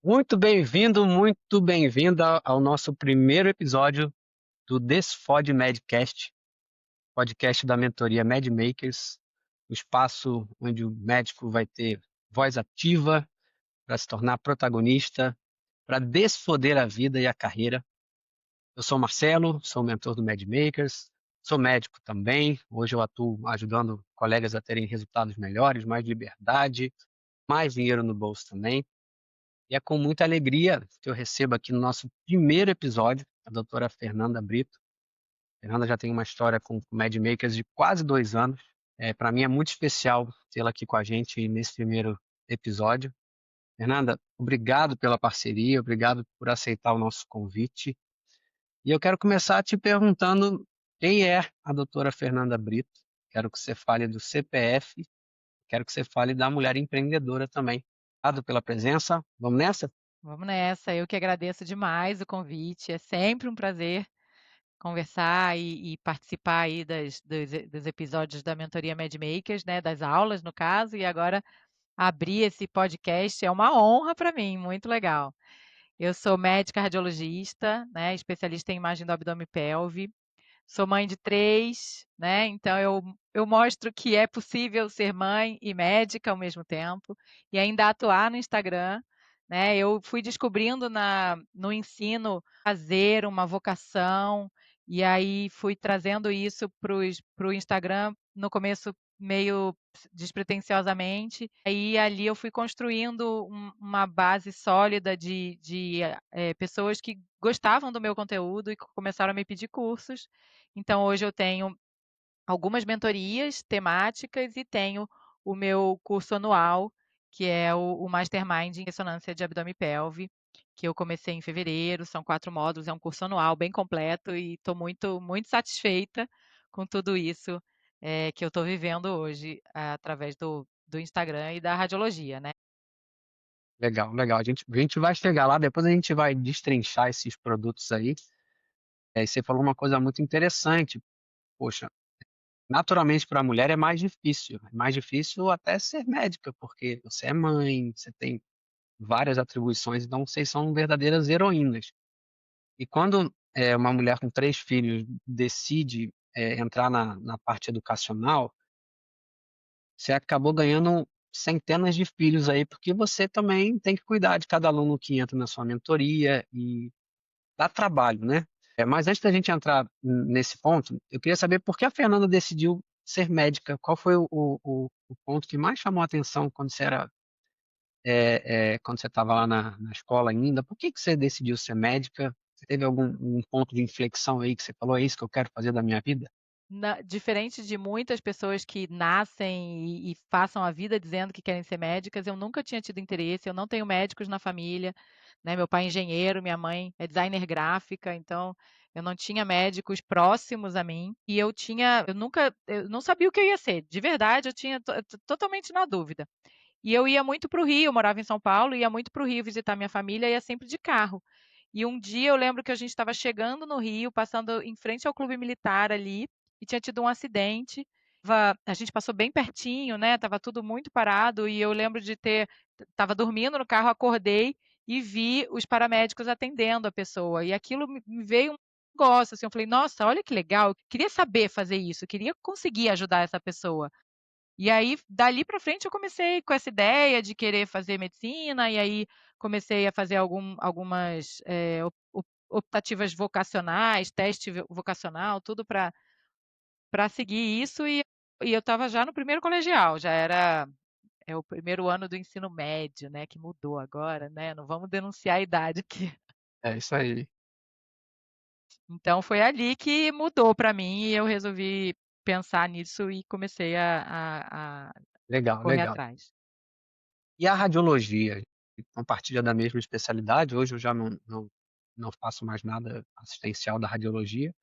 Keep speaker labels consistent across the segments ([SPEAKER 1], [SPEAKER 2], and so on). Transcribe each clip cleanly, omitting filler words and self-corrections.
[SPEAKER 1] Muito bem-vinda ao nosso primeiro episódio do Desfode Medcast, podcast da mentoria Medmakers, o espaço onde o médico vai ter voz ativa para se tornar protagonista, para desfoder a vida e a carreira. Eu sou Marcelo, sou mentor do Medmakers, sou médico também. Hoje eu atuo ajudando colegas a terem resultados melhores, mais liberdade, mais dinheiro no bolso também. E é com muita alegria que eu recebo aqui no nosso primeiro episódio a doutora Fernanda Brito. A Fernanda já tem uma história com Medmakers de quase 2 anos. Para mim é muito especial tê-la aqui com a gente nesse primeiro episódio. Fernanda, obrigado pela parceria, obrigado por aceitar o nosso convite. E eu quero começar te perguntando quem é a doutora Fernanda Brito. Quero que você fale do CPF, quero que você fale da mulher empreendedora também. Obrigado pela presença. Vamos nessa?
[SPEAKER 2] Vamos nessa, eu que agradeço demais o convite, é sempre um prazer conversar e participar aí dos episódios da mentoria Medmakers, né, das aulas no caso, e agora abrir esse podcast é uma honra para mim, muito legal. Eu sou médica radiologista, né, especialista em imagem do abdômen e pelve, sou mãe de 3, né, então eu mostro que é possível ser mãe e médica ao mesmo tempo, e ainda atuar no Instagram, né. Eu fui descobrindo no ensino fazer uma vocação, e aí fui trazendo isso para o Instagram, no começo meio despretensiosamente, aí ali eu fui construindo uma base sólida de pessoas que gostavam do meu conteúdo e que começaram a me pedir cursos. Então hoje eu tenho algumas mentorias temáticas e tenho o meu curso anual, que é o Mastermind em Ressonância de Abdômen e Pelve, que eu comecei em fevereiro, são 4 módulos, é um curso anual bem completo e estou muito, muito satisfeita com tudo isso, que eu estou vivendo hoje, através do Instagram e da radiologia, né.
[SPEAKER 1] Legal, legal. A gente vai chegar lá, depois a gente vai destrinchar esses produtos aí. E você falou uma coisa muito interessante. Poxa, naturalmente para a mulher é mais difícil. É mais difícil até ser médica, porque você é mãe, você tem várias atribuições, então vocês são verdadeiras heroínas. E quando uma mulher com 3 filhos decide entrar na parte educacional, você acabou ganhando centenas de filhos aí, porque você também tem que cuidar de cada aluno que entra na sua mentoria e dá trabalho, né? Mas antes da gente entrar nesse ponto, eu queria saber por que a Fernanda decidiu ser médica. Qual foi o ponto que mais chamou a atenção quando você era, quando você estava lá na escola ainda? Por que que você decidiu ser médica? Você teve algum um ponto de inflexão aí que você falou, é isso que eu quero fazer da minha vida?
[SPEAKER 2] Diferente de muitas pessoas que nascem e passam a vida dizendo que querem ser médicas, eu nunca tinha tido interesse, eu não tenho médicos na família, né, meu pai é engenheiro, minha mãe é designer gráfica, então eu não tinha médicos próximos a mim, e eu não sabia o que eu ia ser, de verdade eu tinha totalmente na dúvida. E eu ia muito para o Rio, eu morava em São Paulo, ia muito para o Rio visitar minha família, ia sempre de carro. E um dia eu lembro que a gente estava chegando no Rio, passando em frente ao clube militar ali, e tinha tido um acidente. A gente passou bem pertinho, né? Tava tudo muito parado, e eu lembro de estava dormindo no carro, acordei e vi os paramédicos atendendo a pessoa. E aquilo me veio um negócio, assim, eu falei, nossa, olha que legal, eu queria saber fazer isso, eu queria conseguir ajudar essa pessoa. E aí, dali para frente, eu comecei com essa ideia de querer fazer medicina, e aí comecei a fazer algumas optativas vocacionais, teste vocacional, tudo para seguir isso, e eu estava já no primeiro colegial, já era o primeiro ano do ensino médio, né, que mudou agora, né, não vamos denunciar a idade aqui.
[SPEAKER 1] É isso aí.
[SPEAKER 2] Então foi ali que mudou para mim e eu resolvi pensar nisso e comecei a
[SPEAKER 1] Legal,
[SPEAKER 2] correr
[SPEAKER 1] legal.
[SPEAKER 2] atrás.
[SPEAKER 1] E a radiologia? Compartilha da mesma especialidade? Hoje eu já não faço mais nada assistencial da radiologia,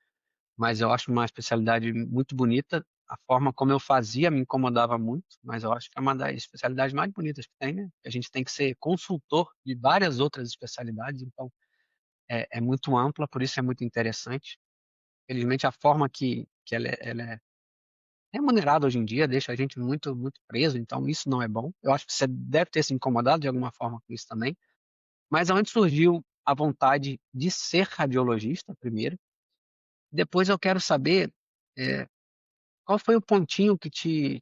[SPEAKER 1] mas eu acho uma especialidade muito bonita. A forma como eu fazia me incomodava muito, mas eu acho que é uma das especialidades mais bonitas que tem, né? A gente tem que ser consultor de várias outras especialidades, então é muito ampla, por isso é muito interessante. Felizmente, a forma que ela é remunerada hoje em dia deixa a gente muito, muito preso, então isso não é bom. Eu acho que você deve ter se incomodado de alguma forma com isso também. Mas aonde surgiu a vontade de ser radiologista primeiro, depois eu quero saber, eh, qual foi o pontinho que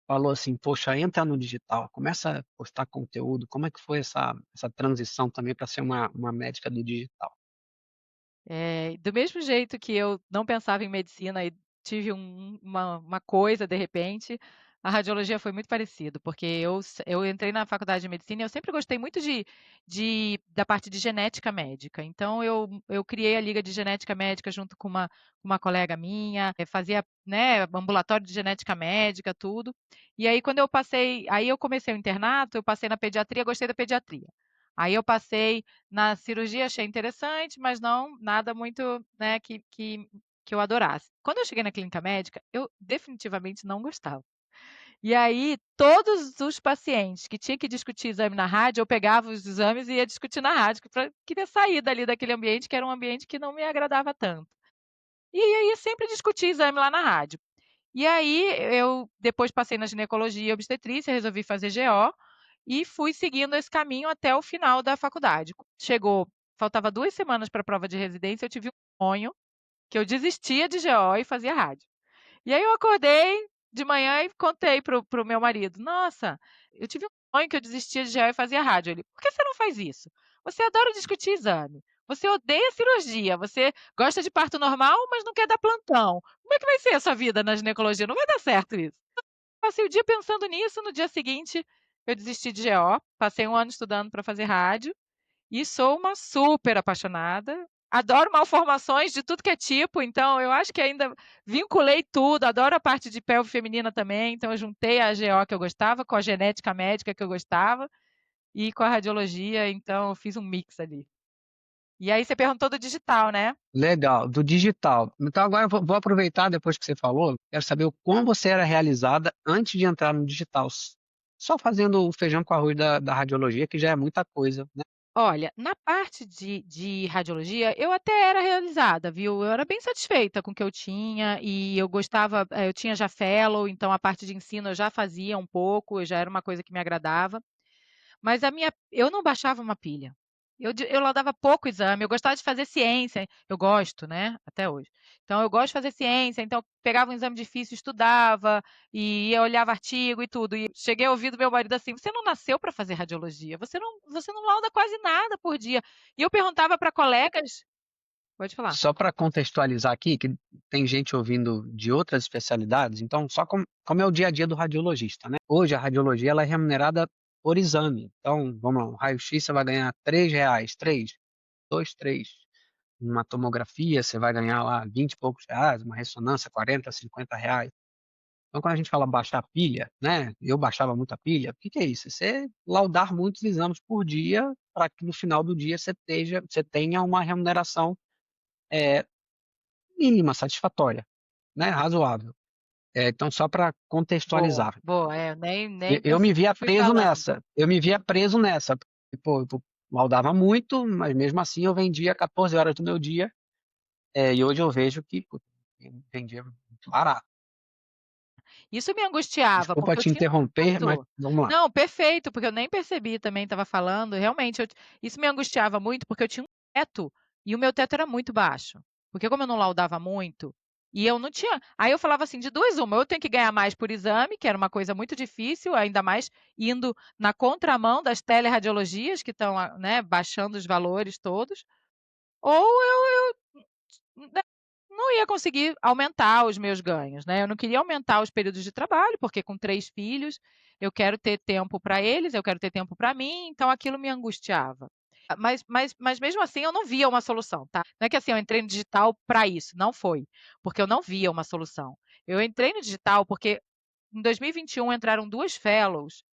[SPEAKER 1] falou assim: "Poxa, entra no digital, começa a postar conteúdo", como é que foi essa transição também para ser uma médica do digital?
[SPEAKER 2] Do mesmo jeito que eu não pensava em medicina e tive uma coisa de repente, a radiologia foi muito parecido, porque eu entrei na faculdade de medicina e eu sempre gostei muito da parte de genética médica. Então eu criei a liga de genética médica junto com uma colega minha, fazia, né, ambulatório de genética médica, tudo. E aí aí eu comecei o internato, eu passei na pediatria, gostei da pediatria. Aí eu passei na cirurgia, achei interessante, mas não nada muito, né, que eu adorasse. Quando eu cheguei na clínica médica, eu definitivamente não gostava. E aí, todos os pacientes que tinha que discutir exame na rádio, eu pegava os exames e ia discutir na rádio, queria sair dali daquele ambiente, que era um ambiente que não me agradava tanto. E aí sempre discutia exame lá na rádio. E aí eu depois passei na ginecologia e obstetrícia, resolvi fazer GO e fui seguindo esse caminho até o final da faculdade. Faltava 2 semanas para a prova de residência, eu tive um sonho que eu desistia de GO e fazia rádio. E aí eu acordei de manhã e contei para o meu marido: "Nossa, eu tive um sonho que eu desistia de GO e fazia rádio". Ele: "Por que você não faz isso? Você adora discutir exame, você odeia cirurgia, você gosta de parto normal, mas não quer dar plantão. Como é que vai ser a sua vida na ginecologia? Não vai dar certo isso". Passei o dia pensando nisso, no dia seguinte eu desisti de GO, passei 1 ano estudando para fazer rádio e sou uma super apaixonada. Adoro malformações de tudo que é tipo, então eu acho que ainda vinculei tudo, adoro a parte de pelve feminina também, então eu juntei a GO que eu gostava com a genética médica que eu gostava e com a radiologia, então eu fiz um mix ali. E aí você perguntou do digital, né?
[SPEAKER 1] Legal, do digital. Então agora eu vou aproveitar depois que você falou, quero saber o como você era realizada antes de entrar no digital, só fazendo o feijão com arroz da radiologia, que já é muita coisa, né.
[SPEAKER 2] Olha, na parte de radiologia, eu até era realizada, viu. Eu era bem satisfeita com o que eu tinha e eu gostava, eu tinha já fellow, então a parte de ensino eu já fazia um pouco, já era uma coisa que me agradava. Mas eu não baixava uma pilha. Eu lá pouco exame, eu gostava de fazer ciência, eu gosto, né, até hoje. Então eu gosto de fazer ciência, então eu pegava um exame difícil, estudava, e olhava artigo e tudo. E cheguei a ouvir do meu marido assim: "Você não nasceu para fazer radiologia, você não lauda quase nada por dia". E eu perguntava para colegas. Pode falar.
[SPEAKER 1] Só para contextualizar aqui, que tem gente ouvindo de outras especialidades, então só como é o dia a dia do radiologista, né. Hoje a radiologia ela é remunerada por exame, então vamos lá, um raio-x você vai ganhar R$3, 3, 2, 3. Uma tomografia você vai ganhar lá 20 e poucos reais, uma ressonância 40, R$50. Então quando a gente fala baixar pilha, né, eu baixava muita pilha, o que que é isso? Você laudar muitos exames por dia, para que no final do dia você tenha uma remuneração, eh, mínima, satisfatória, né, razoável. Então só para
[SPEAKER 2] Boa,
[SPEAKER 1] contextualizar,
[SPEAKER 2] boa. É,
[SPEAKER 1] e
[SPEAKER 2] nem
[SPEAKER 1] eu me via
[SPEAKER 2] fui
[SPEAKER 1] preso
[SPEAKER 2] falando.
[SPEAKER 1] nessa, eu me via preso nessa, pô, eu laudava muito, mas mesmo assim eu vendia 14 horas do meu dia, e hoje eu vejo que, pô, vendia muito barato.
[SPEAKER 2] Isso me angustiava,
[SPEAKER 1] Desculpa
[SPEAKER 2] porque eu
[SPEAKER 1] te
[SPEAKER 2] tinha um
[SPEAKER 1] interromper, mas
[SPEAKER 2] teto.
[SPEAKER 1] vamos lá.
[SPEAKER 2] Não, perfeito, porque eu nem percebi também, estava falando, realmente isso me angustiava muito, porque eu tinha um teto, e o meu teto era muito baixo. Porque como eu não laudava muito, e eu não tinha aí eu falava assim: "De 2 uma, ou eu tenho que ganhar mais por exame", que era uma coisa muito difícil, ainda mais indo na contramão das teleradiologias que estão, né, baixando os valores todos, ou né, não ia conseguir aumentar os meus ganhos, né, eu não queria aumentar os períodos de trabalho, porque com 3 filhos, eu quero ter tempo para eles, eu quero ter tempo para mim, então aquilo me angustiava. Mas mesmo assim eu não via uma solução, tá. Não é que assim, eu entrei no digital para isso, não foi, porque eu não via uma solução. Eu entrei no digital porque em 2021 entraram 2 fellows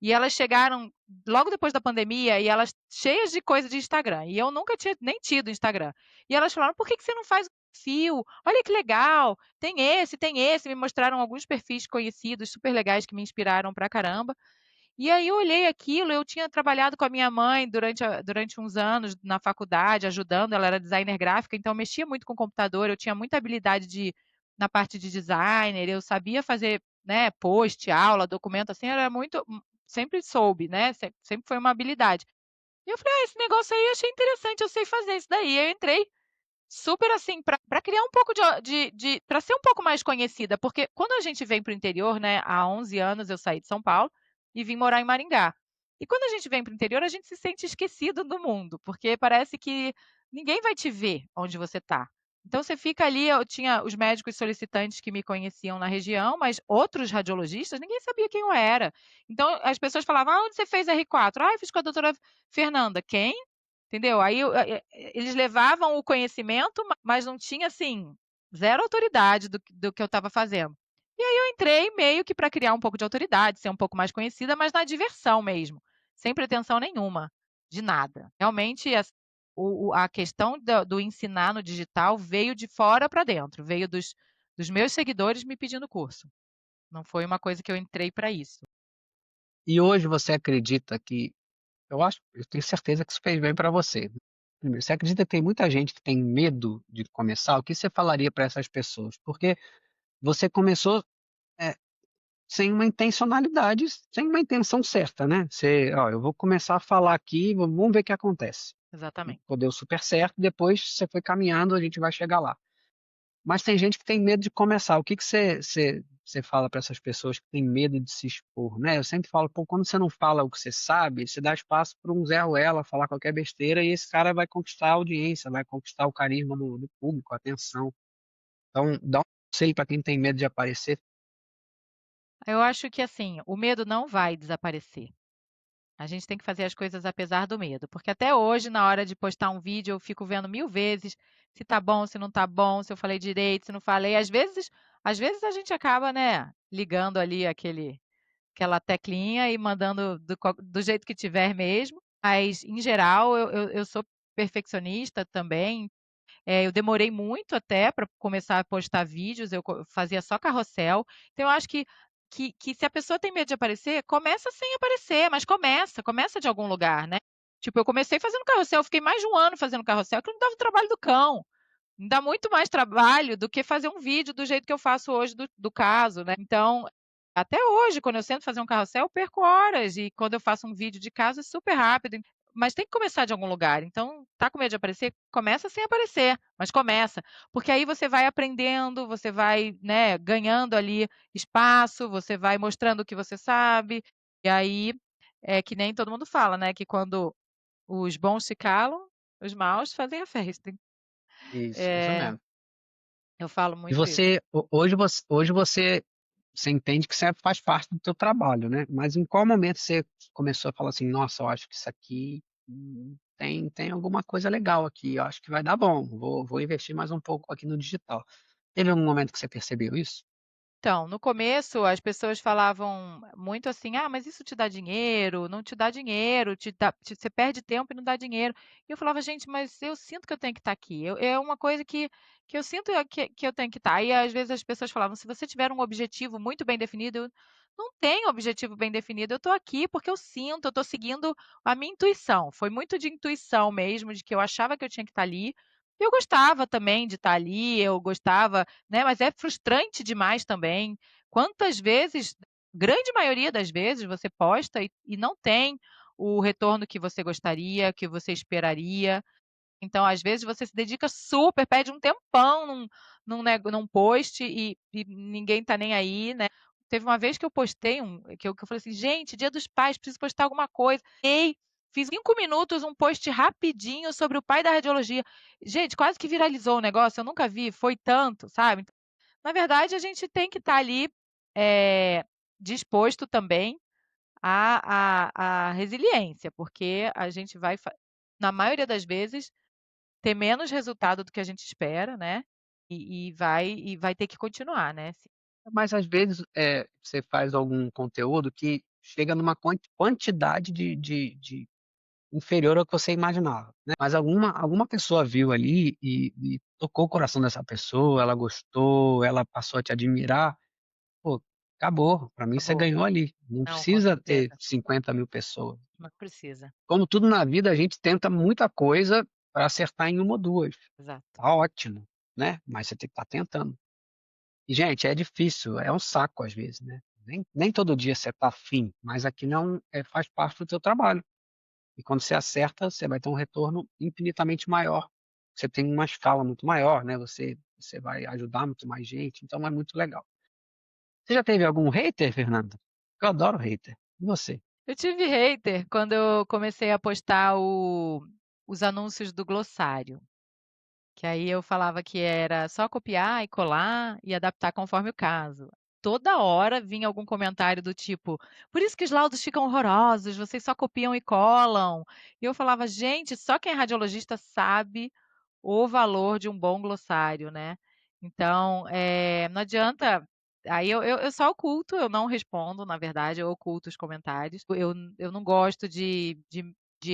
[SPEAKER 2] e elas chegaram logo depois da pandemia e elas cheias de coisa de Instagram. E eu nunca tinha nem tido Instagram. E elas falaram: "Por que que você não faz um perfil? Olha que legal, tem esse, tem esse". Me mostraram alguns perfis conhecidos, super legais, que me inspiraram pra caramba. E aí eu olhei aquilo, eu tinha trabalhado com a minha mãe durante uns anos na faculdade, ajudando, ela era designer gráfica, então eu mexia muito com computador, eu tinha muita habilidade na parte de designer, eu sabia fazer, né, post, aula, documento, assim, era muito sempre soube, né, sempre foi uma habilidade. E eu falei: "Ah, esse negócio aí eu achei interessante, eu sei fazer isso daí". Eu entrei super assim, para criar um pouco de para ser um pouco mais conhecida, porque quando a gente vem para o interior, né, há 11 anos eu saí de São Paulo e vim morar em Maringá. E quando a gente vem para o interior, a gente se sente esquecido do mundo, porque parece que ninguém vai te ver onde você está. Então você fica ali, eu tinha os médicos solicitantes que me conheciam na região, mas outros radiologistas, ninguém sabia quem eu era. Então as pessoas falavam: "Ah, onde você fez R4?". "Ah, eu fiz com a doutora Fernanda". "Quem?". Entendeu? Aí eles levavam o conhecimento, mas não tinha, assim, zero autoridade do que eu estava fazendo. E aí eu entrei meio que para criar um pouco de autoridade, ser um pouco mais conhecida, mas na diversão mesmo, sem pretensão nenhuma, de nada. Realmente a questão do ensinar no digital veio de fora para dentro, veio dos meus seguidores me pedindo curso. Não foi uma coisa que eu entrei para isso.
[SPEAKER 1] E hoje você acredita que eu tenho certeza que isso fez bem para você. Primeiro, você acredita que tem muita gente que tem medo de começar? O que você falaria para essas pessoas? Porque você começou, eh, sem uma intencionalidade, sem uma intenção certa, né. Você: "Ó, eu vou começar a falar aqui, vamos ver o que acontece". E
[SPEAKER 2] Exatamente.
[SPEAKER 1] pô, deu super certo, depois você foi caminhando, a gente vai chegar lá. Mas tem gente que tem medo de começar. O que que você fala para essas pessoas que têm medo de se expor, né? Eu sempre falo: "Pô, quando você não fala o que você sabe, você dá espaço para um Zé Ruela falar qualquer besteira e esse cara vai conquistar a audiência, vai conquistar o carisma do público, a atenção". Então, dá um conselho para quem tem medo de aparecer.
[SPEAKER 2] Eu acho que, assim, o medo não vai desaparecer. A gente tem que fazer as coisas apesar do medo, porque até hoje, na hora de postar um vídeo, eu fico vendo 1000 vezes se tá bom, se não tá bom, se eu falei direito, se não falei. Às vezes a gente acaba, né, ligando ali aquela teclinha e mandando do jeito que tiver mesmo, mas em geral eu sou perfeccionista também. Eu demorei muito até para começar a postar vídeos, eu fazia só carrossel. Então eu acho que se a pessoa tem medo de aparecer, começa sem aparecer, mas começa de algum lugar, né. Tipo, eu comecei fazendo carrossel, fiquei mais de 1 ano fazendo carrossel, que não dava o trabalho do cão. Me dá muito mais trabalho do que fazer um vídeo do jeito que eu faço hoje do caso, né. Então, até hoje, quando eu sento fazer um carrossel, eu perco horas e quando eu faço um vídeo de caso é super rápido, mas tem que começar de algum lugar. Então, tá com medo de aparecer? Começa sem aparecer, mas começa, porque aí você vai aprendendo, você vai, né, ganhando ali espaço, você vai mostrando o que você sabe, e aí é que nem todo mundo fala, né, que quando os bons se calam, os maus fazem a festa.
[SPEAKER 1] Isso
[SPEAKER 2] Eh,
[SPEAKER 1] mesmo.
[SPEAKER 2] eu falo
[SPEAKER 1] E
[SPEAKER 2] muito isso.
[SPEAKER 1] você ho hoje você entende que isso faz parte do teu trabalho, né, mas em qual momento você começou a falar assim: "Nossa, eu acho que isso aqui, tem alguma coisa legal aqui, eu acho que vai dar bom, vou investir mais um pouco aqui no digital". Teve algum momento que você percebeu isso?
[SPEAKER 2] Então, no começo as pessoas falavam muito assim: "Ah, mas isso te dá dinheiro? Não te dá dinheiro, você perde tempo e não dá dinheiro". E eu falava: "Gente, mas eu sinto que eu tenho que estar aqui, é uma coisa que eu sinto que eu tenho que estar". E às vezes as pessoas falavam: "Se você tiver um objetivo muito bem definido", eu não tenho objetivo bem definido, eu estou aqui porque eu sinto, eu estou seguindo a minha intuição, foi muito de intuição mesmo, de que eu achava que eu tinha que estar ali. Eu gostava também de estar ali, eu gostava, né, mas é frustrante demais também. Quantas vezes, grande maioria das vezes, você posta e não tem o retorno que você gostaria, que você esperaria. Então, às vezes, você se dedica super, perde um tempão num post e ninguém tá nem aí, né. Teve uma vez que eu postei que eu falei assim: "Gente, Dia dos Pais, preciso postar alguma coisa". Fiz 5 minutos, um post rapidinho sobre o pai da radiologia. Gente, quase que viralizou o negócio, eu nunca vi, foi tanto, sabe. Na verdade, a gente tem que estar ali, disposto também à resiliência, porque a gente vai na maioria das vezes ter menos resultado do que a gente espera, né, e vai ter que continuar, né.
[SPEAKER 1] Mas às vezes, você faz algum conteúdo que chega numa quantidade de inferior ao que você imaginava, né, mas alguma pessoa viu ali e tocou o coração dessa pessoa, ela gostou, ela passou a te admirar, pô, acabou, pra mim você
[SPEAKER 2] Acabou.
[SPEAKER 1] ganhou ali, não
[SPEAKER 2] Não, com
[SPEAKER 1] precisa ter
[SPEAKER 2] certeza,
[SPEAKER 1] 50.000 pessoas.
[SPEAKER 2] não precisa.
[SPEAKER 1] Como tudo na vida, a gente tenta muita coisa pra acertar em 1 ou 2,
[SPEAKER 2] Exato,
[SPEAKER 1] tá ótimo, né, mas você tem que estar tentando. E gente, é difícil, é um saco às vezes, né, nem todo dia você tá afim, mas aquilo faz parte do teu trabalho. E quando você acerta, você vai ter um retorno infinitamente maior. Você tem uma escala muito maior, né? Você vai ajudar muito mais gente, então é muito legal. Você já teve algum hater, Fernanda? Eu adoro hater. E você?
[SPEAKER 2] Eu tive hater quando eu comecei a postar os anúncios do glossário. Que aí eu falava que era só copiar e colar e adaptar conforme o caso. Toda hora vinha algum comentário do tipo: "Por isso que os laudos ficam horrorosos, vocês só copiam e colam". E eu falava: "Gente, só quem é radiologista sabe o valor de um bom glossário, né". Então, não adianta aí eu só oculto, eu não respondo, na verdade, eu oculto os comentários. Eu não gosto de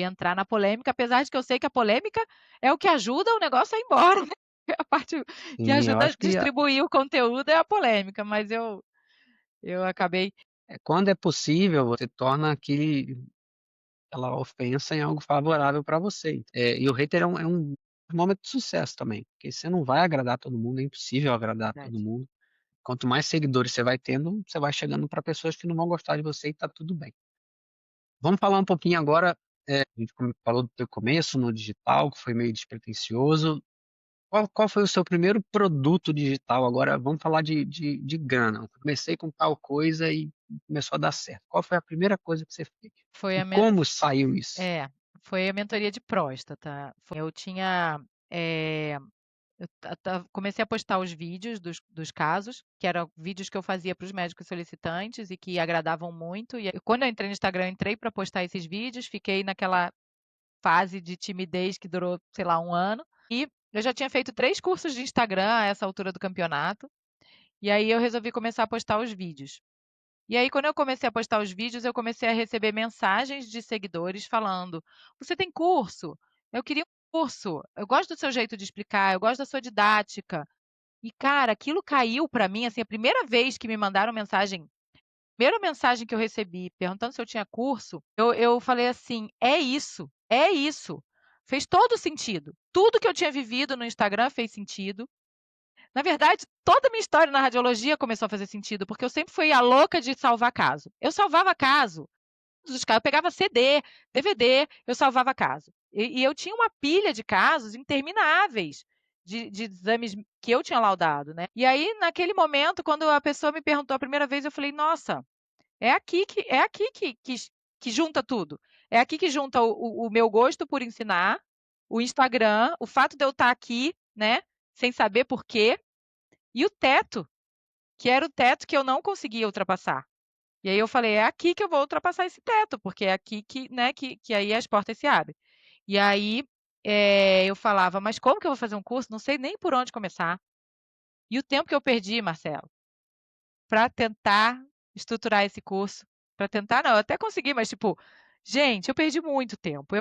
[SPEAKER 2] entrar na polêmica, apesar de que eu sei que a polêmica é o que ajuda o negócio a ir embora, né. A parte que
[SPEAKER 1] Sim, eu
[SPEAKER 2] ajuda a
[SPEAKER 1] acho que
[SPEAKER 2] distribuir o conteúdo é a polêmica, mas eu acabei
[SPEAKER 1] quando é possível, você torna aquela ofensa em algo favorável para você. E o hater é um momento de sucesso também, porque você não vai agradar todo mundo, é impossível agradar todo
[SPEAKER 2] verdade.
[SPEAKER 1] mundo. Quanto mais seguidores você vai tendo, você vai chegando para pessoas que não vão gostar de você e tá tudo bem. Vamos falar um pouquinho agora, a gente falou do teu começo no digital, que foi meio despretensioso. Qual foi o seu primeiro produto digital? Agora vamos falar de grana. Eu comecei com tal coisa e começou a dar certo. Qual foi a primeira coisa que você fez?
[SPEAKER 2] Foi
[SPEAKER 1] E
[SPEAKER 2] a men
[SPEAKER 1] como saiu isso?
[SPEAKER 2] é, foi a mentoria de próstata. Eu tinha, eu comecei a postar os vídeos dos casos, que eram vídeos que eu fazia para os médicos solicitantes e que agradavam muito. E quando eu entrei no Instagram, eu entrei para postar esses vídeos, fiquei naquela fase de timidez que durou, sei lá, um ano. E eu já tinha feito 3 cursos de Instagram a essa altura do campeonato. E aí eu resolvi começar a postar os vídeos. E aí, quando eu comecei a postar os vídeos, eu comecei a receber mensagens de seguidores falando: "Você tem curso? Eu queria um curso. Eu gosto do seu jeito de explicar, eu gosto da sua didática". E, cara, aquilo caiu pra mim, assim, a primeira vez que me mandaram mensagem, primeira mensagem que eu recebi perguntando se eu tinha curso, eu falei assim: "É isso, é isso". Fez todo sentido. Tudo que eu tinha vivido no Instagram fez sentido. Na verdade, toda a minha história na radiologia começou a fazer sentido, porque eu sempre fui a louca de salvar caso. Eu salvava caso, todos os casos, eu pegava CD, DVD, eu salvava caso. E eu tinha uma pilha de casos intermináveis de exames que eu tinha laudado, né. E aí, naquele momento, quando a pessoa me perguntou a primeira vez, eu falei: "Nossa, é aqui que junta tudo. É aqui que junta o meu gosto por ensinar, o Instagram, o fato de eu estar aqui, né, sem saber por quê, e o teto, que era o teto que eu não conseguia ultrapassar. E aí eu falei: "É aqui que eu vou ultrapassar esse teto, porque é aqui que, né, que aí as portas se abrem". E aí, eu falava: "Mas como que eu vou fazer um curso? Não sei nem por onde começar". E o tempo que eu perdi, Marcelo, para tentar estruturar esse curso, para tentar não, eu até consegui, mas tipo, gente, eu perdi muito tempo.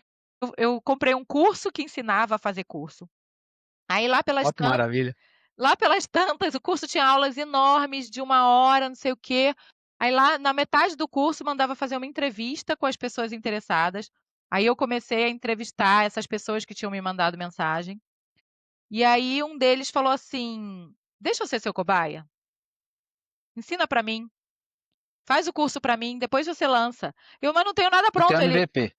[SPEAKER 2] Eu comprei um curso que ensinava a fazer curso. Aí
[SPEAKER 1] Ó que maravilha.
[SPEAKER 2] lá pelas tantas, o curso tinha aulas enormes de 1 hora, não sei o quê. Aí lá na metade do curso mandava fazer uma entrevista com as pessoas interessadas. Aí eu comecei a entrevistar essas pessoas que tinham me mandado mensagem. E aí um deles falou assim: "Deixa eu ser seu cobaia? Ensina pra mim, faz o curso pra mim, depois você lança". Eu: "Mas não tenho nada
[SPEAKER 1] O teu
[SPEAKER 2] pronto". Ele:
[SPEAKER 1] MVP.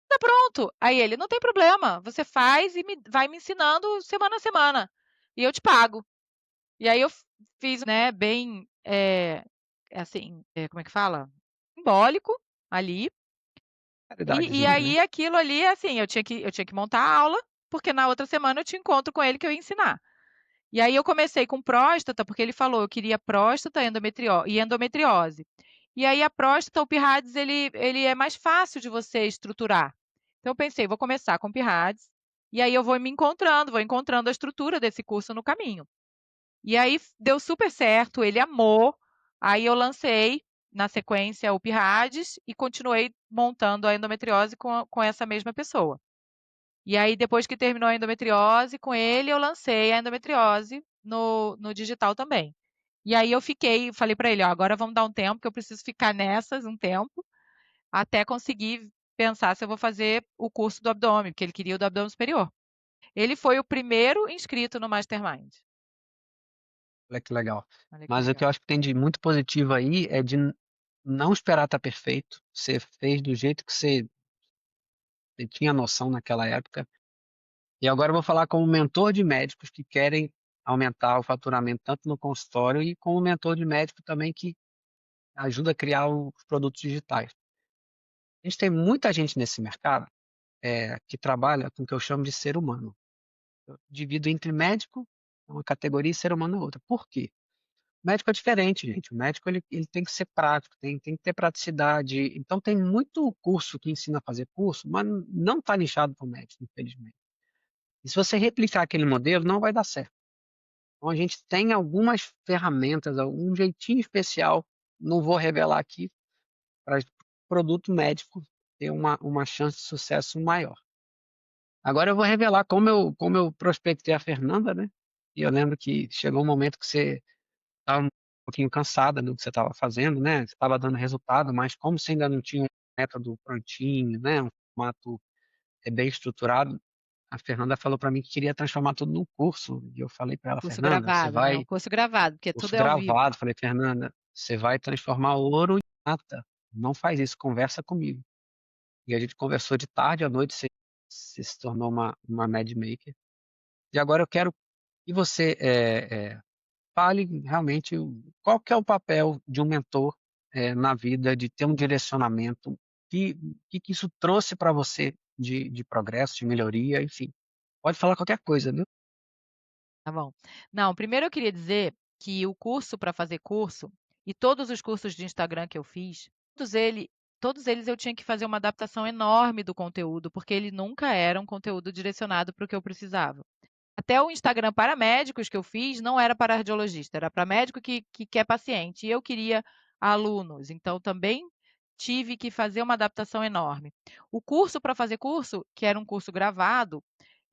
[SPEAKER 2] "Tá pronto". Aí ele: "Não tem problema, você faz e vai me ensinando semana a semana, e eu te pago". E aí eu fiz, né, bem, assim, como é que fala? Simbólico, ali. E
[SPEAKER 1] Caridadezinha, né?
[SPEAKER 2] aí aquilo ali, assim, eu tinha que montar a aula, porque na outra semana eu tinha encontro com ele que eu ia ensinar. E aí eu comecei com próstata, porque ele falou: "Eu queria próstata, e endometriose". E aí a próstata, o PIRADS, ele é mais fácil de você estruturar. Então eu pensei: "Vou começar com PIRADS, e aí eu vou encontrando a estrutura desse curso no caminho". E aí deu super certo, ele amou. Aí eu lancei na sequência o PIRADS e continuei montando a endometriose com essa mesma pessoa. E aí depois que terminou a endometriose com ele, eu lancei a endometriose no digital também. E aí eu falei para ele: "Ó, agora vamos dar um tempo que eu preciso ficar nessas um tempo, até conseguir pensar se eu vou fazer o curso do abdômen", porque ele queria o do abdômen superior. Ele foi o primeiro inscrito no Mastermind.
[SPEAKER 1] Olha que legal.
[SPEAKER 2] Olha que
[SPEAKER 1] Mas o que eu
[SPEAKER 2] legal.
[SPEAKER 1] acho que tem de muito positivo aí é de não esperar estar perfeito. Você fez do jeito que você eu tinha noção naquela época. E agora eu vou falar como mentor de médicos que querem aumentar o faturamento tanto no consultório e como mentor de médico também que ajuda a criar os produtos digitais. A gente tem muita gente nesse mercado que trabalha com o que eu chamo de ser humano. Eu divido entre médico, é uma categoria, e ser humano é outra. Por quê? O médico é diferente, gente. O médico ele tem que ser prático, tem que ter praticidade. Então tem muito curso que ensina a fazer curso, mas não está nichado para o médico, infelizmente. E se você replicar aquele modelo, não vai dar certo. Então a gente tem algumas ferramentas, algum jeitinho especial, não vou revelar aqui, para o produto médico ter uma chance de sucesso maior. Agora eu vou revelar como eu prospectei a Fernanda, né? E eu lembro que chegou um momento que você estava um pouquinho cansada do que você estava fazendo, né? Você estava dando resultado, mas como você ainda não tinha um método prontinho, né? Um formato bem estruturado, a Fernanda falou para mim que queria transformar tudo num curso. E eu falei para ela,
[SPEAKER 2] Curso
[SPEAKER 1] Fernanda, você
[SPEAKER 2] gravado, né, um
[SPEAKER 1] vai,
[SPEAKER 2] curso gravado, porque
[SPEAKER 1] curso
[SPEAKER 2] tudo é ao vivo.
[SPEAKER 1] gravado. Falei, Fernanda, você vai transformar ouro em prata. Não faz isso, conversa comigo. E a gente conversou de tarde à noite, você se tornou uma Mad Maker. E agora eu quero que você fale realmente qual que é o papel de um mentor na vida, de ter um direcionamento, que isso trouxe para você de progresso, de melhoria, enfim. Pode falar qualquer coisa, viu?
[SPEAKER 2] Tá bom. Não, primeiro eu queria dizer que o curso para fazer curso e todos os cursos de Instagram que eu fiz, todos eles eu tinha que fazer uma adaptação enorme do conteúdo, porque ele nunca era um conteúdo direcionado para o que eu precisava. Até o Instagram para médicos que eu fiz não era para radiologista, era para médico que quer paciente. E eu queria alunos, então também tive que fazer uma adaptação enorme. O curso para fazer curso, que era um curso gravado,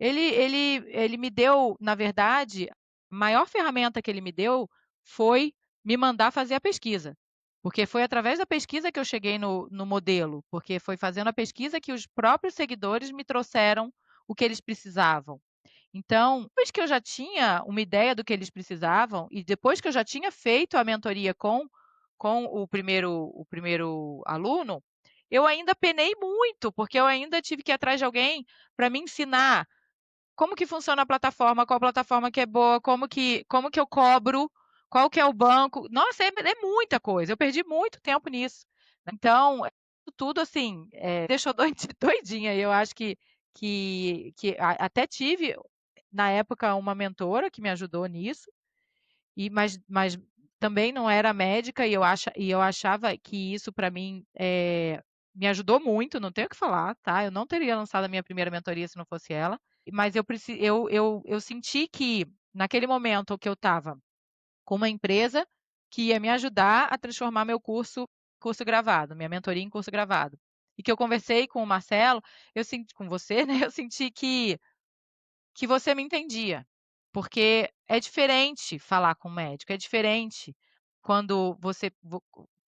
[SPEAKER 2] ele me deu, na verdade, a maior ferramenta que ele me deu foi me mandar fazer a pesquisa. Porque foi através da pesquisa que eu cheguei no modelo, porque foi fazendo a pesquisa que os próprios seguidores me trouxeram o que eles precisavam. Então, depois que eu já tinha uma ideia do que eles precisavam e depois que eu já tinha feito a mentoria com o primeiro aluno, eu ainda penei muito, porque eu ainda tive que ir atrás de alguém para me ensinar como que funciona a plataforma, qual plataforma que é boa, como que eu cobro, qual que é o banco. Nossa, é muita coisa. Eu perdi muito tempo nisso. Então, tudo assim, deixou doidinha. Eu acho que até tive, na época, uma mentora que me ajudou nisso, mas também não era médica e eu achava que isso para mim me ajudou muito, não tenho o que falar, tá? Eu não teria lançado a minha primeira mentoria se não fosse ela, mas eu senti que naquele momento que eu estava com uma empresa que ia me ajudar a transformar meu curso gravado, minha mentoria em curso gravado. E que eu conversei com o Marcelo, eu senti com você, né? Eu senti que você me entendia, porque é diferente falar com o médico, é diferente quando você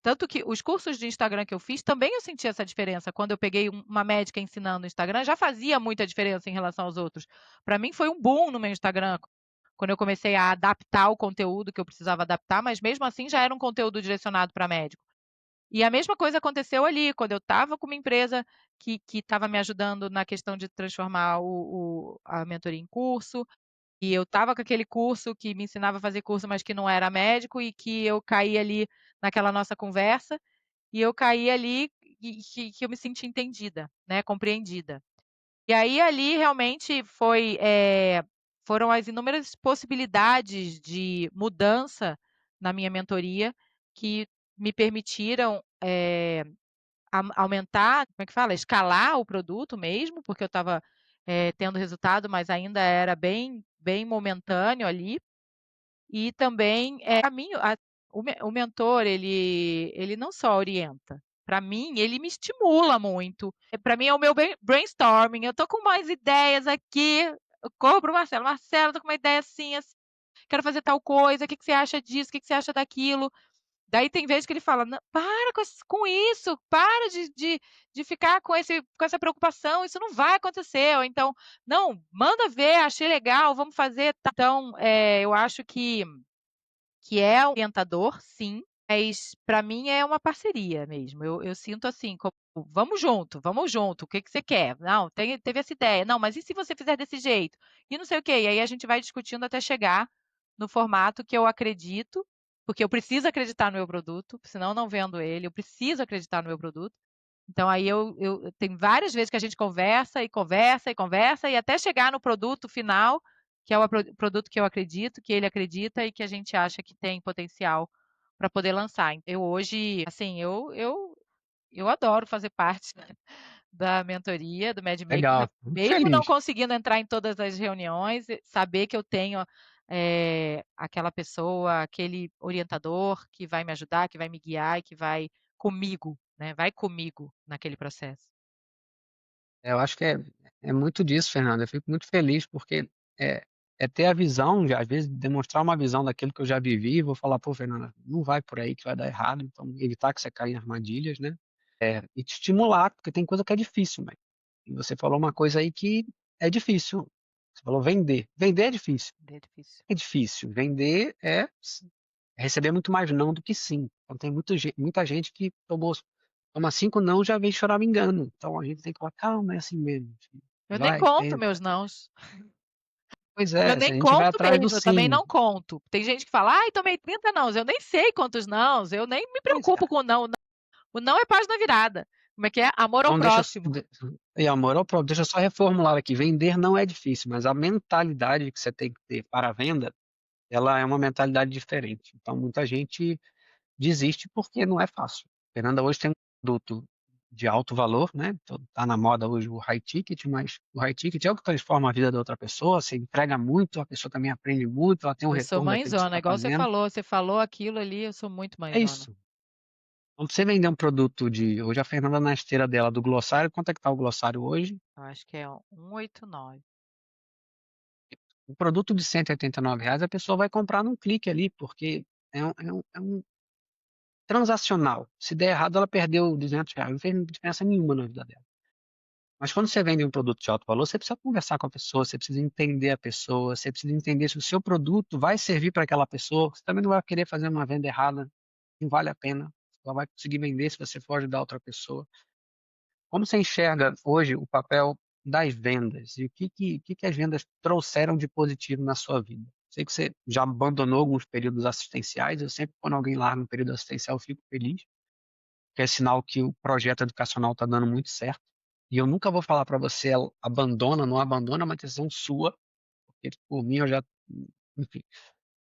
[SPEAKER 2] tanto que os cursos de Instagram que eu fiz, também eu senti essa diferença, quando eu peguei uma médica ensinando no Instagram, já fazia muita diferença em relação aos outros. Para mim foi um boom no meu Instagram, quando eu comecei a adaptar o conteúdo que eu precisava adaptar, mas mesmo assim já era um conteúdo direcionado para médico. E a mesma coisa aconteceu ali, quando eu estava com uma empresa que estava me ajudando na questão de transformar a mentoria em curso, e eu estava com aquele curso que me ensinava a fazer curso, mas que não era médico, e que eu caí ali naquela nossa conversa, e eu caí ali e que eu me senti entendida, né, compreendida. E aí ali realmente foram as inúmeras possibilidades de mudança na minha mentoria que me permitiram, aumentar, como é que fala? Escalar o produto mesmo, porque eu estava, tendo resultado, mas ainda era bem momentâneo ali. E também, pra mim, o mentor, ele não só orienta, para mim, ele me estimula muito. Para mim é o meu brainstorming, eu tô com umas ideias aqui, eu corro para o Marcelo: "Marcelo, tô com uma ideia assim, assim, quero fazer tal coisa, o que que você acha disso? O que que você acha daquilo?". Daí tem vezes que ele fala: "Nã para com isso, para de ficar com essa preocupação, isso não vai acontecer", ou então: "Não, manda ver, achei legal, vamos fazer". Então, eu acho que é orientador, sim, mas para mim é uma parceria mesmo. Eu sinto assim, Vamos junto, o que que você quer? Não, teve essa ideia. Não, mas e se você fizer desse jeito? E não sei o quê. E aí a gente vai discutindo até chegar no formato que eu acredito, porque eu preciso acreditar no meu produto, senão eu não vendo ele, eu preciso acreditar no meu produto. Então aí tem várias vezes que a gente conversa e conversa e conversa e até chegar no produto final, que é o produto que eu acredito, que ele acredita e que a gente acha que tem potencial para poder lançar. Eu hoje, assim, eu adoro fazer parte da mentoria, do matchmaking,
[SPEAKER 1] Legal, muito
[SPEAKER 2] mesmo não
[SPEAKER 1] feliz.
[SPEAKER 2] conseguindo entrar em todas as reuniões, saber que eu tenho aquela pessoa, aquele orientador que vai me ajudar, que vai me guiar e que vai comigo, né? Vai comigo naquele processo.
[SPEAKER 1] Eu acho que é muito disso, Fernanda. Eu fico muito feliz porque é, é ter a visão, às vezes demonstrar uma visão daquilo que eu já vivi. E vou falar, pô, Fernanda, não vai por aí que vai dar errado. Então, evitar que você caia em armadilhas, né? E te estimular, porque tem coisa que é difícil, mas e você falou uma coisa aí que é difícil. Você falou vender. Vender é difícil.
[SPEAKER 2] É difícil.
[SPEAKER 1] É difícil. Vender é receber muito mais não do que sim. Então tem muita gente que toma 5 não já vem chorar me engano. Então a gente tem que falar, calma, é assim mesmo, filho.
[SPEAKER 2] Eu nem
[SPEAKER 1] Vai,
[SPEAKER 2] conto
[SPEAKER 1] tenta.
[SPEAKER 2] meus nãos.
[SPEAKER 1] Pois
[SPEAKER 2] Eu
[SPEAKER 1] é,
[SPEAKER 2] nem
[SPEAKER 1] a gente vai
[SPEAKER 2] conto
[SPEAKER 1] atrás do
[SPEAKER 2] mesmo, eu também
[SPEAKER 1] sim.
[SPEAKER 2] não conto. Tem gente que fala, ai, tomei 30 nãos. Eu nem sei quantos nãos, eu nem me
[SPEAKER 1] Pois é.
[SPEAKER 2] preocupo com o não. O não é página virada. Como é que é? Amor ao
[SPEAKER 1] Então
[SPEAKER 2] próximo.
[SPEAKER 1] e amor ao próprio, deixa eu só reformular aqui. Vender não é difícil, mas a mentalidade que você tem que ter para a venda, ela é uma mentalidade diferente. Então muita gente desiste porque não é fácil. Fernanda hoje tem um produto de alto valor, né? Então, tá na moda hoje o high ticket, mas o high ticket é o que transforma a vida da outra pessoa. Você entrega muito, a pessoa também aprende muito, ela tem um
[SPEAKER 2] Eu sou
[SPEAKER 1] retorno daquilo que você
[SPEAKER 2] mãezona,
[SPEAKER 1] está
[SPEAKER 2] igual
[SPEAKER 1] fazendo.
[SPEAKER 2] você falou aquilo ali, eu sou muito
[SPEAKER 1] É
[SPEAKER 2] mãezona.
[SPEAKER 1] isso. Quando você vender um produto de. Hoje a Fernanda na esteira dela do glossário, quanto é que tá o glossário hoje?
[SPEAKER 2] Eu acho que é 189.
[SPEAKER 1] Um produto de R$ 189, a pessoa vai comprar num clique ali, porque é um transacional. Se der errado, ela perdeu R$ 200. Não fez diferença nenhuma na vida dela. Mas quando você vende um produto de alto valor, você precisa conversar com a pessoa, você precisa entender a pessoa, você precisa entender se o seu produto vai servir para aquela pessoa. Você também não vai querer fazer uma venda errada, não vale a pena. Você só vai conseguir vender se você for ajudar outra pessoa. Como você enxerga hoje o papel das vendas e o que as vendas trouxeram de positivo na sua vida? Sei que você já abandonou alguns períodos assistenciais. Eu sempre, quando alguém larga um período assistencial, eu fico feliz, que é sinal que o projeto educacional está dando muito certo. E eu nunca vou falar para você abandona, não abandona, é uma decisão sua, porque por mim eu já, enfim,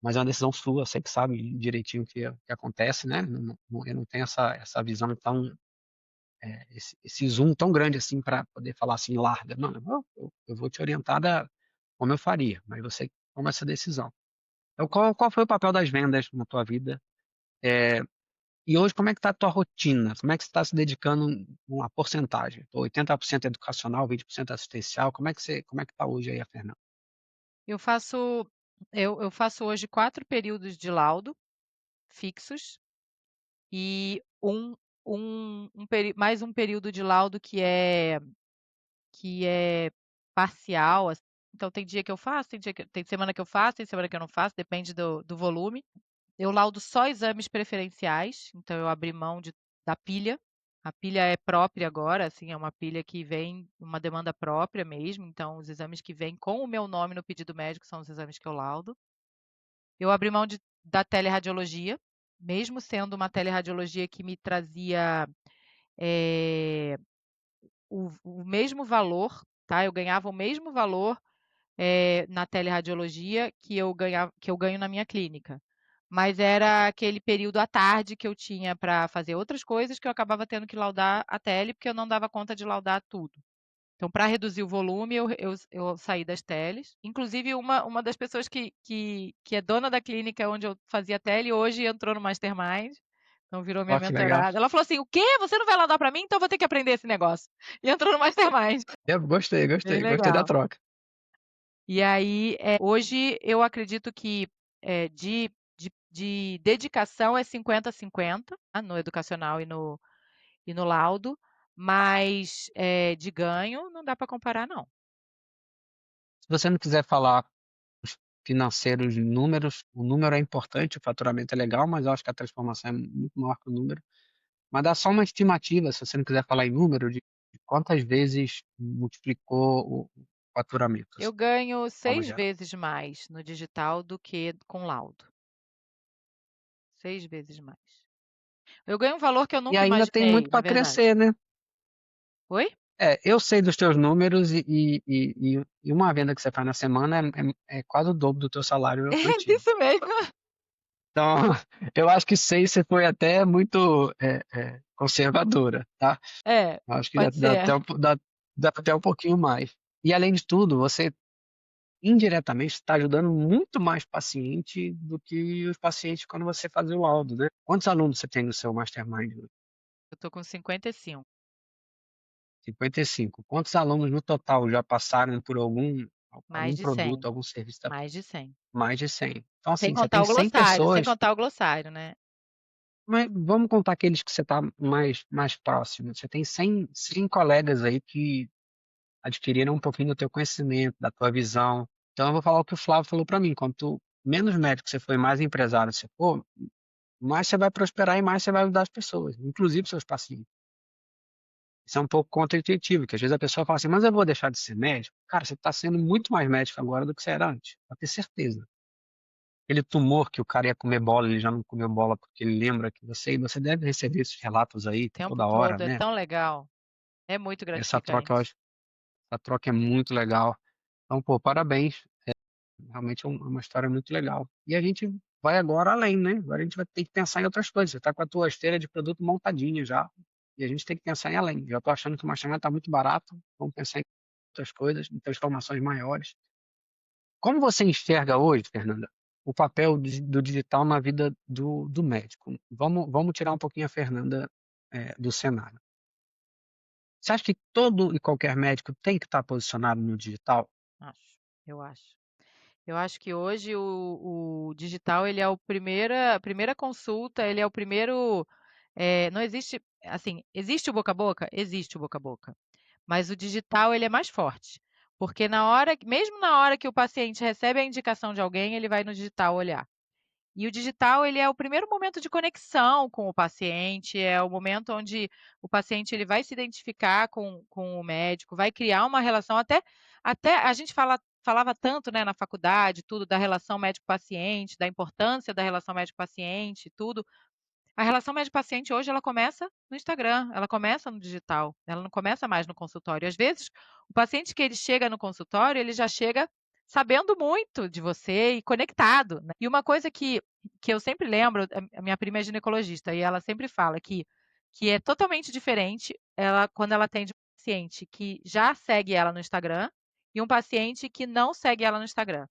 [SPEAKER 1] mas é uma decisão sua, você que sabe direitinho o que acontece, né? Eu não tenho essa visão tão, esse zoom tão grande assim para poder falar assim, larga. Não, eu vou te orientar como eu faria, mas você toma essa decisão. Então, qual foi o papel das vendas na tua vida? E hoje, como é que está a tua rotina? Como é que você está se dedicando uma porcentagem? 80% educacional, 20% assistencial. Como é que está hoje aí a Fernanda?
[SPEAKER 2] Eu faço, eu faço hoje 4 períodos de laudo fixos e mais um período de laudo que é parcial. Então tem dia que eu faço, tem semana que eu faço, tem semana que eu não faço, depende do volume. Eu laudo só exames preferenciais, então eu abri mão da pilha. A pilha é própria agora, assim, é uma pilha que vem uma demanda própria mesmo, então os exames que vêm com o meu nome no pedido médico são os exames que eu laudo. Eu abri mão da teleradiologia, mesmo sendo uma teleradiologia que me trazia eh, o mesmo valor, tá? Eu ganhava o mesmo valor na teleradiologia que eu ganho na minha clínica. Mas era aquele período à tarde que eu tinha para fazer outras coisas que eu acabava tendo que laudar a tele, porque eu não dava conta de laudar tudo. Então, para reduzir o volume, eu saí das teles. Inclusive, uma das pessoas que é dona da clínica onde eu fazia tele, hoje entrou no Mastermind. Então, virou minha
[SPEAKER 1] Ó, que legal.
[SPEAKER 2] mentorada. Ela falou assim: o quê? Você não vai laudar para mim? Então, eu vou ter que aprender esse negócio. E entrou no Mastermind.
[SPEAKER 1] Eu gostei,
[SPEAKER 2] Bem
[SPEAKER 1] gostei, gostei da
[SPEAKER 2] legal.
[SPEAKER 1] troca.
[SPEAKER 2] E aí, hoje eu acredito que de dedicação é 50-50, tá? No educacional e no laudo, mas de ganho não dá para comparar, não.
[SPEAKER 1] Se você não quiser falar os financeiros, números, o número é importante, o faturamento é legal, mas eu acho que a transformação é muito maior que o número. Mas dá só uma estimativa, se você não quiser falar em número, de quantas vezes multiplicou o faturamento,
[SPEAKER 2] Eu
[SPEAKER 1] assim, de
[SPEAKER 2] ganho
[SPEAKER 1] forma
[SPEAKER 2] 6
[SPEAKER 1] geral.
[SPEAKER 2] vezes mais no digital do que com laudo. 6 vezes mais. Eu ganho um valor que eu
[SPEAKER 1] E
[SPEAKER 2] nunca
[SPEAKER 1] ainda tem
[SPEAKER 2] imaginei,
[SPEAKER 1] muito
[SPEAKER 2] na
[SPEAKER 1] para
[SPEAKER 2] verdade.
[SPEAKER 1] crescer, né?
[SPEAKER 2] Oi?
[SPEAKER 1] Eu sei dos teus números e uma venda que você faz na semana é quase o dobro do teu salário
[SPEAKER 2] É
[SPEAKER 1] antigo.
[SPEAKER 2] isso mesmo.
[SPEAKER 1] Então, eu acho que 6 você foi até muito conservadora, tá?
[SPEAKER 2] É,
[SPEAKER 1] Eu acho que
[SPEAKER 2] pode ser.
[SPEAKER 1] dá até um pouquinho mais. E além de tudo, você indiretamente está ajudando muito mais paciente do que os pacientes quando você faz o laudo, né? Quantos alunos você tem no seu Mastermind?
[SPEAKER 2] Eu tô com 55.
[SPEAKER 1] 55. Quantos alunos no total já passaram por
[SPEAKER 2] Mais
[SPEAKER 1] algum
[SPEAKER 2] de
[SPEAKER 1] produto,
[SPEAKER 2] 100.
[SPEAKER 1] algum serviço da
[SPEAKER 2] Mais de 100.
[SPEAKER 1] mais de 100? Então,
[SPEAKER 2] Sem
[SPEAKER 1] assim, você
[SPEAKER 2] contar
[SPEAKER 1] tem
[SPEAKER 2] o
[SPEAKER 1] 100
[SPEAKER 2] glossário, sem
[SPEAKER 1] pessoas,
[SPEAKER 2] contar o glossário, né.
[SPEAKER 1] mas vamos contar aqueles que você está mais próximo. Você tem 100 colegas aí que adquiriram um pouquinho do teu conhecimento, da tua visão. Então, eu vou falar o que o Flávio falou para mim. Quanto menos médico você for e mais empresário você for, mais você vai prosperar e mais você vai ajudar as pessoas, inclusive seus pacientes. Isso é um pouco contra-intuitivo, que às vezes a pessoa fala assim, mas eu vou deixar de ser médico? Cara, você está sendo muito mais médico agora do que você era antes, pode ter certeza. Aquele tumor que o cara ia comer bola, ele já não comeu bola porque ele lembra que e você deve receber esses relatos
[SPEAKER 2] O
[SPEAKER 1] aí
[SPEAKER 2] tempo
[SPEAKER 1] toda hora,
[SPEAKER 2] todo, é
[SPEAKER 1] né?
[SPEAKER 2] tão legal. É muito
[SPEAKER 1] Essa troca, eu
[SPEAKER 2] gratificante.
[SPEAKER 1] acho, essa troca é muito legal. Então, pô, parabéns. Realmente é uma história muito legal. E a gente vai agora além, né? Agora a gente vai ter que pensar em outras coisas. Você está com a tua esteira de produto montadinha já, e a gente tem que pensar em além. Já estou achando que o Mastermind está muito barato, vamos pensar em outras coisas, em transformações maiores. Como você enxerga hoje, Fernanda, o papel do digital na vida do médico? Vamos tirar um pouquinho a Fernanda, do cenário. Você acha que todo e qualquer médico tem que estar posicionado no digital?
[SPEAKER 2] Acho, eu acho. Eu acho que hoje o digital ele é a primeira consulta, ele é o primeiro, não existe assim, existe o boca a boca? Existe o boca a boca, mas o digital ele é mais forte, porque mesmo na hora que o paciente recebe a indicação de alguém, ele vai no digital olhar. E o digital, ele é o primeiro momento de conexão com o paciente, é o momento onde o paciente ele vai se identificar com o médico, vai criar uma relação, até a gente falava tanto, né, na faculdade, tudo, da relação médico-paciente, da importância da relação médico-paciente, tudo. A relação médico-paciente hoje ela começa no Instagram, ela começa no digital, ela não começa mais no consultório. Às vezes, o paciente que ele chega no consultório, ele já chega sabendo muito de você e conectado, né. E uma coisa que eu sempre lembro, a minha prima é ginecologista e ela sempre fala que é totalmente diferente ela quando ela atende um paciente que já segue ela no Instagram e um paciente que não segue ela no Instagram.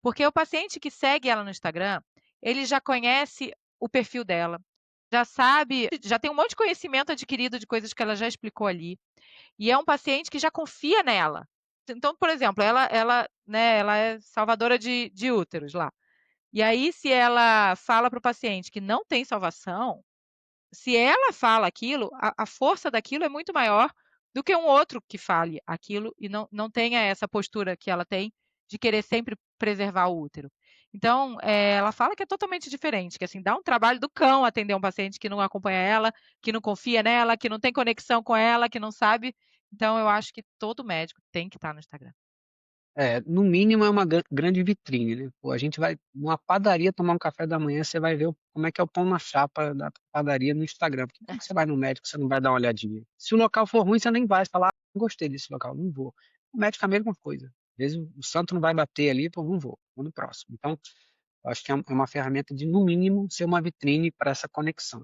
[SPEAKER 2] Porque o paciente que segue ela no Instagram, ele já conhece o perfil dela, já sabe, já tem um monte de conhecimento adquirido de coisas que ela já explicou ali, e é um paciente que já confia nela. Então, por exemplo, né, ela é salvadora de úteros lá. E aí, se ela fala para o paciente que não tem salvação, se ela fala aquilo, a força daquilo é muito maior do que um outro que fale aquilo e não tenha essa postura que ela tem de querer sempre preservar o útero. Então, ela fala que é totalmente diferente, que assim, dá um trabalho do cão atender um paciente que não acompanha ela, que não confia nela, que não tem conexão com ela, que não sabe. Então, eu acho que todo médico tem que estar no Instagram.
[SPEAKER 1] No mínimo é uma grande vitrine, né? Pô, a gente vai numa padaria tomar um café da manhã, você vai ver como é que é o pão na chapa da padaria no Instagram. Porque como que você vai no médico, você não vai dar uma olhadinha? Se o local for ruim, você nem vai falar, não gostei desse local, não vou. O médico é a mesma coisa. Às vezes o santo não vai bater ali, pô, não vou, vou no próximo. Então, eu acho que é uma ferramenta de, no mínimo, ser uma vitrine para essa conexão.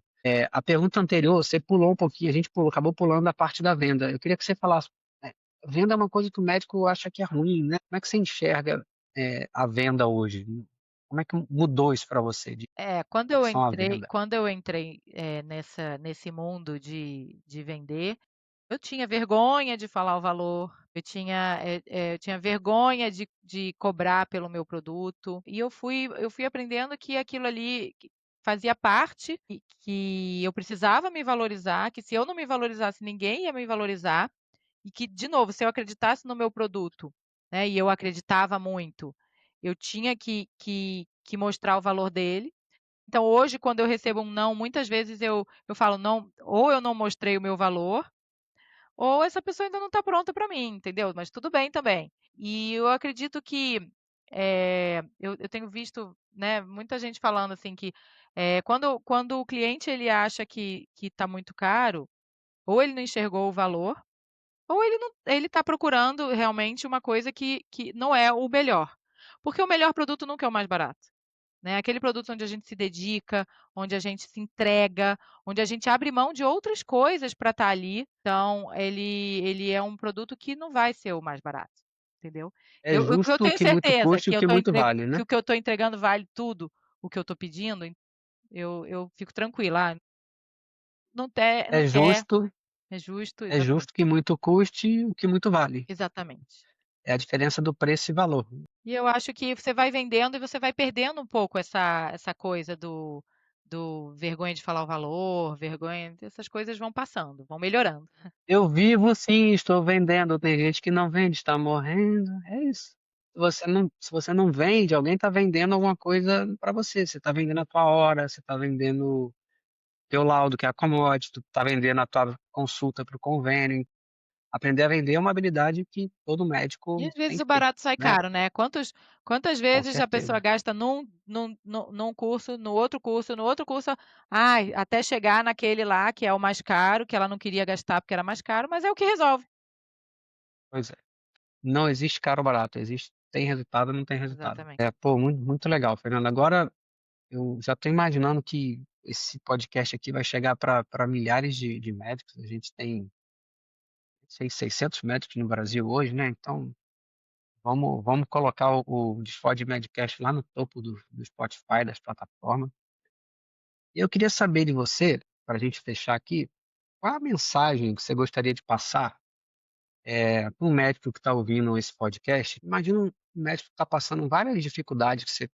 [SPEAKER 1] A pergunta anterior, você pulou um pouquinho, a gente acabou pulando a parte da venda. Eu queria que você falasse, é, venda é uma coisa que o médico acha que é ruim, né? Como é que você enxerga, a venda hoje? Como é que mudou isso para você, de
[SPEAKER 2] É,
[SPEAKER 1] relação à venda?
[SPEAKER 2] quando eu entrei, nesse mundo de vender, eu tinha vergonha de falar o valor, eu tinha vergonha de cobrar pelo meu produto, e eu fui aprendendo que aquilo ali fazia parte, que eu precisava me valorizar, que se eu não me valorizasse, ninguém ia me valorizar, e que, de novo, se eu acreditasse no meu produto, né, e eu acreditava muito, eu tinha que mostrar o valor dele. Então, hoje, quando eu recebo um não, muitas vezes eu falo não, ou eu não mostrei o meu valor, ou essa pessoa ainda não está pronta para mim, entendeu? Mas tudo bem também. E eu acredito que eu tenho visto, né, muita gente falando assim que quando o cliente ele acha que está muito caro, ou ele não enxergou o valor, ou ele está procurando realmente uma coisa que não é o melhor. Porque o melhor produto nunca é o mais barato. Né, aquele produto onde a gente se dedica, onde a gente se entrega, onde a gente abre mão de outras coisas para estar ali, então ele é um produto que não vai ser o mais barato, entendeu.
[SPEAKER 1] É
[SPEAKER 2] O que eu
[SPEAKER 1] justo o
[SPEAKER 2] tenho
[SPEAKER 1] que muito
[SPEAKER 2] certeza
[SPEAKER 1] custa e o que muito vale,
[SPEAKER 2] que
[SPEAKER 1] né?
[SPEAKER 2] o que eu estou entregando vale tudo o que eu estou pedindo, eu fico tranquila, não te
[SPEAKER 1] É justo,
[SPEAKER 2] é justo,
[SPEAKER 1] é
[SPEAKER 2] exatamente,
[SPEAKER 1] justo que muito custe e o que muito vale.
[SPEAKER 2] exatamente.
[SPEAKER 1] É a diferença do preço e valor.
[SPEAKER 2] E eu acho que você vai vendendo e você vai perdendo um pouco essa coisa do vergonha de falar o valor, vergonha essas coisas vão passando, vão melhorando.
[SPEAKER 1] Eu vivo sim, estou vendendo. Tem gente que não vende, está morrendo. É isso. Se você não vende, alguém está vendendo alguma coisa para você. Você está vendendo a tua hora, você está vendendo teu laudo, que é a commodity, tu está vendendo a tua consulta para o convênio. Aprender a vender é uma habilidade que todo
[SPEAKER 2] E
[SPEAKER 1] médico
[SPEAKER 2] às vezes
[SPEAKER 1] tem
[SPEAKER 2] o
[SPEAKER 1] que ter,
[SPEAKER 2] barato sai
[SPEAKER 1] né?
[SPEAKER 2] caro, né. Quantas
[SPEAKER 1] Com
[SPEAKER 2] vezes a pessoa
[SPEAKER 1] certeza.
[SPEAKER 2] gasta num curso, no outro curso, no outro curso, ai, até chegar naquele lá que é o mais caro, que ela não queria gastar porque era mais caro, mas é o que resolve.
[SPEAKER 1] Pois é. Não existe caro barato, existe tem resultado, não tem resultado.
[SPEAKER 2] Exatamente.
[SPEAKER 1] É, pô, muito, muito legal, Fernando. Agora eu já estou imaginando que esse podcast aqui vai chegar para milhares de médicos. A gente tem, não sei, 600 médicos no Brasil hoje, né? Então, vamos colocar o Discord Medcast lá no topo do Spotify, das plataformas. E eu queria saber de você, para a gente fechar aqui, qual a mensagem que você gostaria de passar para um médico que está ouvindo esse podcast? Imagina um médico que está passando várias dificuldades que você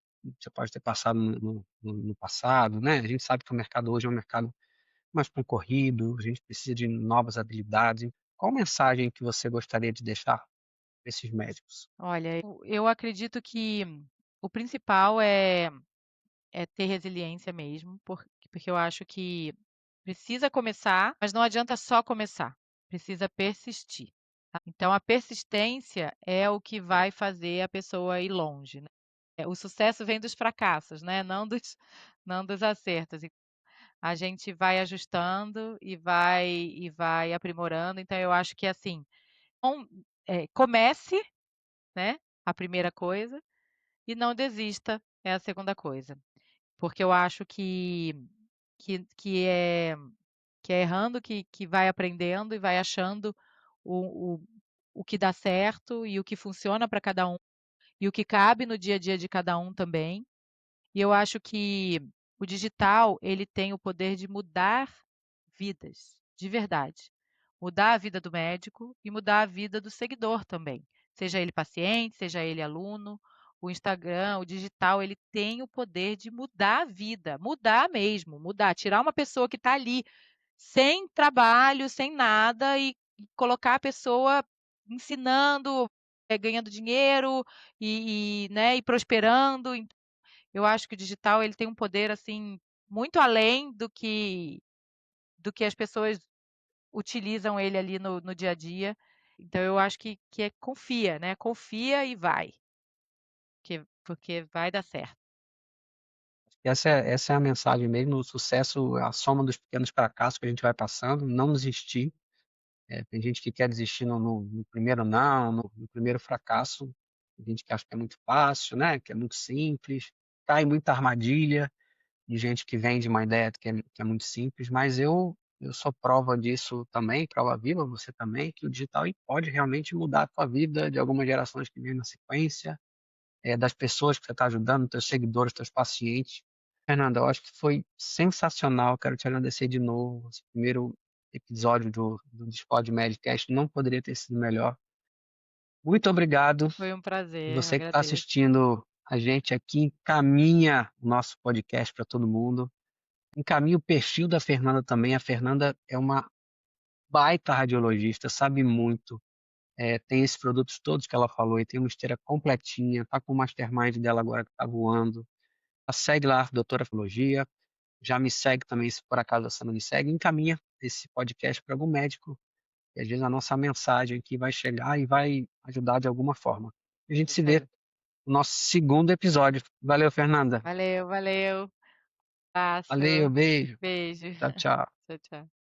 [SPEAKER 1] pode ter passado no passado, né? A gente sabe que o mercado hoje é um mercado mais concorrido, a gente precisa de novas habilidades. Qual mensagem que você gostaria de deixar para esses médicos?
[SPEAKER 2] Olha, eu acredito que o principal é ter resiliência mesmo, porque eu acho que precisa começar, mas não adianta só começar, precisa persistir. Então a persistência é o que vai fazer a pessoa ir longe, né. O sucesso vem dos fracassos, né, não dos acertos. E a gente vai ajustando e vai aprimorando, então eu acho que, assim, com comece, né, a primeira coisa, e não desista, é a segunda coisa. Porque eu acho que que é que é errando que vai aprendendo e vai achando o o o que dá certo e o que funciona para cada um, e o que cabe no dia a dia de cada um também. E eu acho que o digital, ele tem o poder de mudar vidas, de verdade. Mudar a vida do médico e mudar a vida do seguidor também, seja ele paciente, seja ele aluno. O Instagram, o digital, ele tem o poder de mudar a vida, mudar mesmo, mudar, tirar uma pessoa que está ali sem trabalho, sem nada e colocar a pessoa ensinando, ganhando dinheiro né, e prosperando. Eu acho que o digital ele tem um poder, assim, muito além do que as pessoas utilizam ele ali no dia a dia. Então eu acho que confia, né, confia e vai, porque vai dar certo.
[SPEAKER 1] Essa é a mensagem mesmo, o sucesso é a soma dos pequenos fracassos que a gente vai passando, não desistir. Tem gente que quer desistir no primeiro não, no primeiro fracasso. Tem gente que acha que é muito fácil, né? Que é muito simples. Cai em muita armadilha de gente que vende uma ideia que é muito simples. Mas eu sou prova disso também, prova viva, você também, que o digital pode realmente mudar a tua vida de algumas gerações que vêm na sequência, das pessoas que você está ajudando, teus seguidores, teus pacientes. Fernanda, eu acho que foi sensacional. Quero te agradecer de novo. Esse primeiro episódio do Discord Medcast não poderia ter sido melhor. Muito obrigado.
[SPEAKER 2] Foi um
[SPEAKER 1] E
[SPEAKER 2] prazer,
[SPEAKER 1] você que está
[SPEAKER 2] agradeço.
[SPEAKER 1] assistindo a gente aqui, encaminha o nosso podcast para todo mundo. Encaminha o perfil da Fernanda também. A Fernanda é uma baita radiologista, sabe muito. Tem esses produtos todos que ela falou e tem uma esteira completinha. Está com o mastermind dela agora que está voando. segue lá, Doutora Ufologia. Já me segue também, se por acaso você não me segue, encaminha esse podcast para algum médico, e às vezes a nossa mensagem aqui vai chegar e vai ajudar de alguma forma. A gente se
[SPEAKER 2] Isso
[SPEAKER 1] vê
[SPEAKER 2] aí.
[SPEAKER 1] no nosso segundo episódio. Valeu, Fernanda.
[SPEAKER 2] Valeu, valeu.
[SPEAKER 1] Valeu,
[SPEAKER 2] Abraço.
[SPEAKER 1] beijo.
[SPEAKER 2] Beijo.
[SPEAKER 1] Tchau, tchau.
[SPEAKER 2] Tchau, tchau.